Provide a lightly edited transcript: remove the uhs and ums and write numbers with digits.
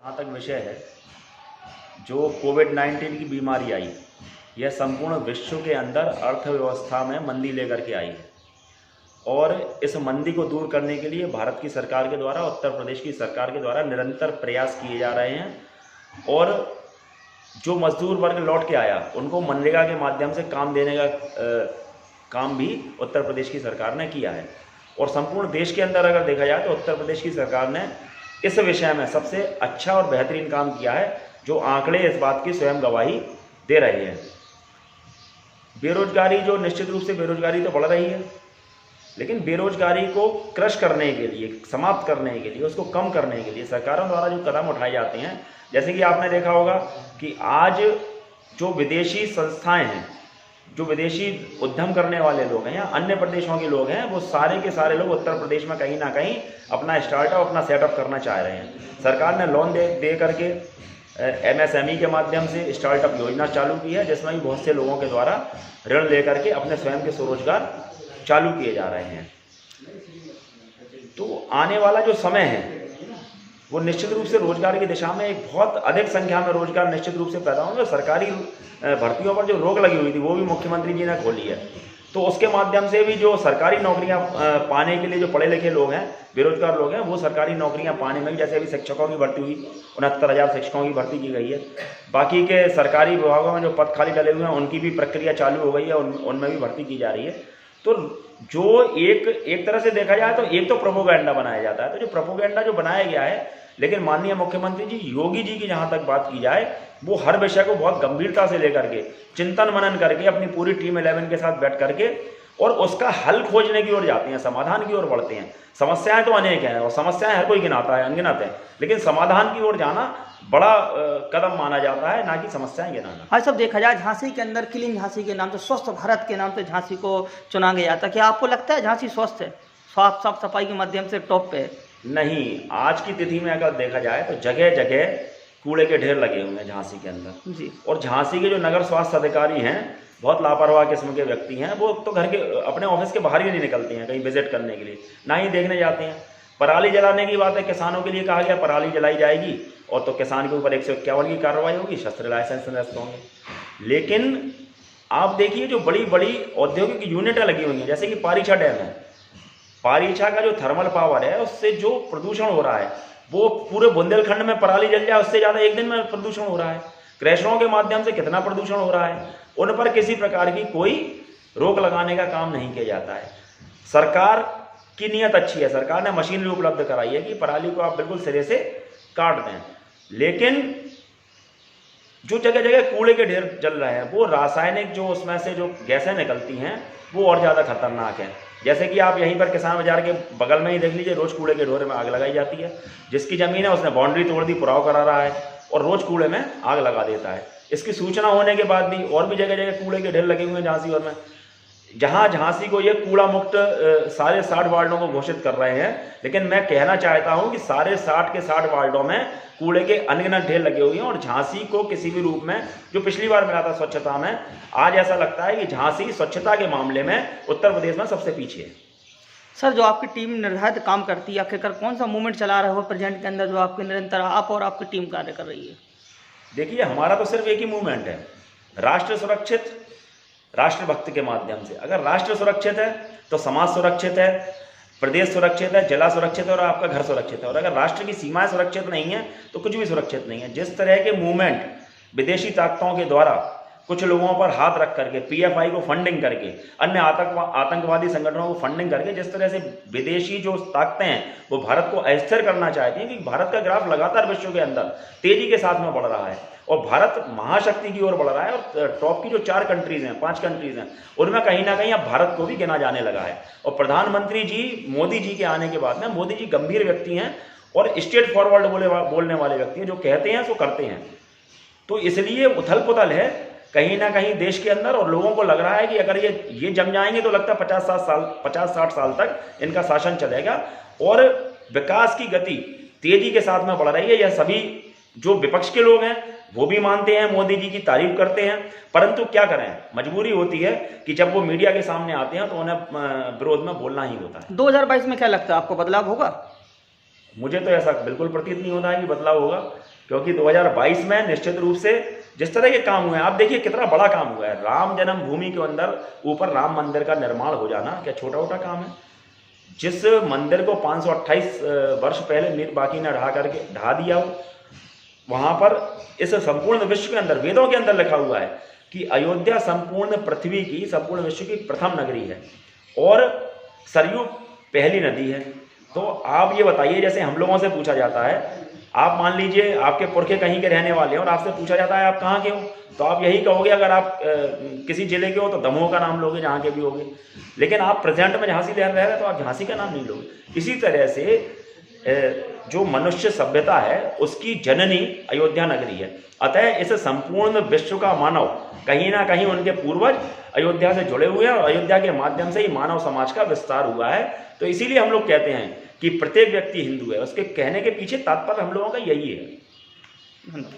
जहाँ तक विषय है, जो कोविड-19 की बीमारी आई, यह संपूर्ण विश्व के अंदर अर्थव्यवस्था में मंदी लेकर के आई है और इस मंदी को दूर करने के लिए भारत की सरकार के द्वारा, उत्तर प्रदेश की सरकार के द्वारा निरंतर प्रयास किए जा रहे हैं और जो मजदूर वर्ग लौट के आया, उनको मनरेगा के माध्यम से काम देने का काम भी उत्तर प्रदेश की सरकार ने किया है। और संपूर्ण देश के अंदर अगर देखा जाए तो उत्तर प्रदेश की सरकार ने इस विषय में सबसे अच्छा और बेहतरीन काम किया है, जो आंकड़े इस बात की स्वयं गवाही दे रहे हैं। बेरोजगारी, जो निश्चित रूप से बेरोजगारी तो बढ़ रही है, लेकिन बेरोजगारी को क्रश करने के लिए, समाप्त करने के लिए, उसको कम करने के लिए सरकारों द्वारा जो कदम उठाए जाते हैं, जैसे कि आपने देखा होगा कि आज जो विदेशी संस्थाएं हैं, जो विदेशी उद्यम करने वाले लोग हैं या अन्य प्रदेशों के लोग हैं, वो सारे के सारे लोग उत्तर प्रदेश में कहीं ना कहीं अपना स्टार्टअप, अपना सेटअप करना चाह रहे हैं। सरकार ने लोन दे करके MSME के माध्यम से स्टार्टअप योजना चालू की है, जिसमें भी बहुत से लोगों के द्वारा ऋण लेकर के अपने स्वयं के स्वरोजगार चालू किए जा रहे हैं। तो आने वाला जो समय है वो निश्चित रूप से रोजगार की दिशा में एक बहुत अधिक संख्या में रोजगार निश्चित रूप से पैदा होंगे। सरकारी भर्तियों पर जो रोक लगी हुई थी वो भी मुख्यमंत्री जी ने खोली है, तो उसके माध्यम से भी जो सरकारी नौकरियां पाने के लिए जो पढ़े लिखे लोग हैं, बेरोजगार लोग हैं, वो सरकारी नौकरियां पाने में, जैसे अभी शिक्षकों की भर्ती हुई, 69,000 शिक्षकों की भर्ती की गई है। बाकी के सरकारी विभागों में जो पद खाली डले हुए हैं उनकी भी प्रक्रिया चालू हो गई है, उनमें भी भर्ती की जा रही है। तो जो एक तरह से देखा जाए तो एक तो प्रोपोगेंडा बनाया जाता है, तो जो प्रोपोगेंडा जो बनाया गया है, लेकिन माननीय मुख्यमंत्री जी योगी जी की जहाँ तक बात की जाए, वो हर विषय को बहुत गंभीरता से लेकर के चिंतन मनन करके अपनी पूरी टीम 11 के साथ बैठ करके और उसका हल खोजने की ओर जाते हैं, समाधान की ओर बढ़ते हैं। समस्याएं तो अनेक हैं और समस्याएं हर कोई गिनाता है, अनगिनत है, लेकिन समाधान की ओर जाना बड़ा कदम माना जाता है, ना कि समस्याएं गिनाना। आज सब देखा जाए, झांसी के अंदर क्लीन झांसी के नाम से, स्वस्थ भारत के नाम से झांसी को चुना गया था। क्या आपको लगता है झांसी स्वस्थ है, साफ सफाई के माध्यम से टॉप पे है? नहीं, आज की तिथि में अगर देखा जाए तो जगह जगह कूड़े के ढेर लगे हुए हैं झांसी के अंदर जी। और झांसी के जो नगर स्वास्थ्य अधिकारी हैं, बहुत लापरवाह किस्म के व्यक्ति हैं। वो तो घर के अपने ऑफिस के बाहर ही नहीं निकलते हैं कहीं विजिट करने के लिए, ना ही देखने जाते हैं। पराली जलाने की बात है, किसानों के लिए कहा गया पराली जलाई जाएगी और तो किसान के ऊपर 151 की कार्रवाई होगी, शस्त्र लाइसेंस निरस्त होंगे। लेकिन आप देखिए जो बड़ी बड़ी औद्योगिक यूनिटें लगी हुई हैं, जैसे कि पारीछा डैम है, पारीछा का जो थर्मल पावर है उससे जो प्रदूषण हो रहा है, वो पूरे बुंदेलखंड में पराली जल जाए उससे ज़्यादा एक दिन में प्रदूषण हो रहा है। क्रैशरों के माध्यम से कितना प्रदूषण हो रहा है, उन पर किसी प्रकार की कोई रोक लगाने का काम नहीं किया जाता है। सरकार की नीयत अच्छी है, सरकार ने मशीनरी उपलब्ध कराई है कि पराली को आप बिल्कुल सिरे से काट दें, लेकिन जो जगह जगह कूड़े के ढेर जल रहे हैं, वो रासायनिक जो उसमें से जो गैसें निकलती हैं वो और ज़्यादा खतरनाक है। जैसे कि आप यहीं पर किसान बाजार के बगल में ही देख लीजिए, रोज कूड़े के ढेर में आग लगाई जाती है। जिसकी ज़मीन है उसने बाउंड्री तोड़ दी, पुराव करा रहा है और रोज कूड़े में आग लगा देता है। इसकी सूचना होने के बाद भी और भी जगह जगह कूड़े के ढेर लगे हुए हैं झांसी और में, जहां झांसी को ये कूड़ा मुक्त सारे 60 वार्डों को घोषित कर रहे हैं, लेकिन मैं कहना चाहता हूं कि सारे 60 के 60 वार्डों में कूड़े के अनगिनत ढेर लगे हुए हैं और झांसी को किसी भी रूप में, जो पिछली बार मिला था स्वच्छता में, आज ऐसा लगता है कि झांसी स्वच्छता के मामले में उत्तर प्रदेश में सबसे पीछे है। सर, जो आपकी टीम निर्धारित काम करती है, आखिरकार कौन सा मूवमेंट चला रहे हो प्रेजेंट के अंदर, जो आपके निरंतर आप और आपकी टीम कार्य कर रही है? देखिए, हमारा तो सिर्फ एक ही मूवमेंट है, राष्ट्र सुरक्षित, राष्ट्रभक्ति के माध्यम से। अगर राष्ट्र सुरक्षित है तो समाज सुरक्षित है, प्रदेश सुरक्षित है, जिला सुरक्षित है और आपका घर सुरक्षित है। और अगर राष्ट्र की सीमाएं सुरक्षित नहीं है तो कुछ भी सुरक्षित नहीं है। जिस तरह के मूवमेंट विदेशी ताकतों के द्वारा कुछ लोगों पर हाथ रख करके, PFI को फंडिंग करके, अन्य आतंकवादी संगठनों को फंडिंग करके, जिस तरह से विदेशी जो ताकतें हैं वो भारत को अस्थिर करना चाहती हैं, क्योंकि भारत का ग्राफ लगातार विश्व के अंदर तेजी के साथ में बढ़ रहा है और भारत महाशक्ति की ओर बढ़ रहा है और टॉप की जो 4 कंट्रीज हैं, 5 कंट्रीज हैं, उनमें कहीं ना कहीं अब भारत को भी गिना जाने लगा है। और प्रधानमंत्री जी मोदी जी के आने के बाद में, मोदी जी गंभीर व्यक्ति हैं और स्ट्रेट फॉरवर्ड बोलने वाले व्यक्ति हैं, जो कहते हैं सो करते हैं। तो इसलिए उथल पुथल है कहीं ना कहीं देश के अंदर और लोगों को लग रहा है कि अगर ये जम जाएंगे तो लगता है 50-60 साल तक इनका शासन चलेगा और विकास की गति तेजी के साथ में बढ़ रही है। यह सभी जो विपक्ष के लोग हैं वो भी मानते हैं, मोदी जी की तारीफ करते हैं, परंतु क्या करें, मजबूरी होती है कि जब वो मीडिया के सामने आते हैं तो उन्हें विरोध में बोलना ही होता है। 2022 में क्या लगता है आपको, बदलाव होगा? मुझे तो ऐसा बिल्कुल प्रतीत नहीं होता है कि बदलाव होगा, क्योंकि 2022 में निश्चित रूप से जिस तरह के काम हुए हैं, आप देखिए कितना बड़ा काम हुआ है। राम जन्मभूमि के अंदर ऊपर राम मंदिर का निर्माण हो जाना क्या छोटा छोटा काम है? जिस मंदिर को 528 वर्ष पहले मीर बाकी ने ढा दिया हो, वहाँ पर इस संपूर्ण विश्व के अंदर, वेदों के अंदर लिखा हुआ है कि अयोध्या संपूर्ण पृथ्वी की, संपूर्ण विश्व की प्रथम नगरी है और सरयू पहली नदी है। तो आप ये बताइए, जैसे हम लोगों से पूछा जाता है, आप मान लीजिए आपके पुरखे कहीं के रहने वाले हैं और आपसे पूछा जाता है आप कहाँ के हो, तो आप यही कहोगे, अगर आप किसी जिले के हो तो दमोह का नाम लोगे जहाँ के भी होगे, लेकिन आप प्रेजेंट में झांसी रह रहे हैं तो आप झांसी का नाम नहीं लोगे। इसी तरह से जो मनुष्य सभ्यता है उसकी जननी अयोध्या नगरी है। अतः इस संपूर्ण विश्व का मानव कहीं ना कहीं उनके पूर्वज अयोध्या से जुड़े हुए हैं और अयोध्या के माध्यम से ही मानव समाज का विस्तार हुआ है। तो इसीलिए हम लोग कहते हैं कि प्रत्येक व्यक्ति हिंदू है। उसके कहने के पीछे तात्पर्य हम लोगों का यही है। धन्यवाद।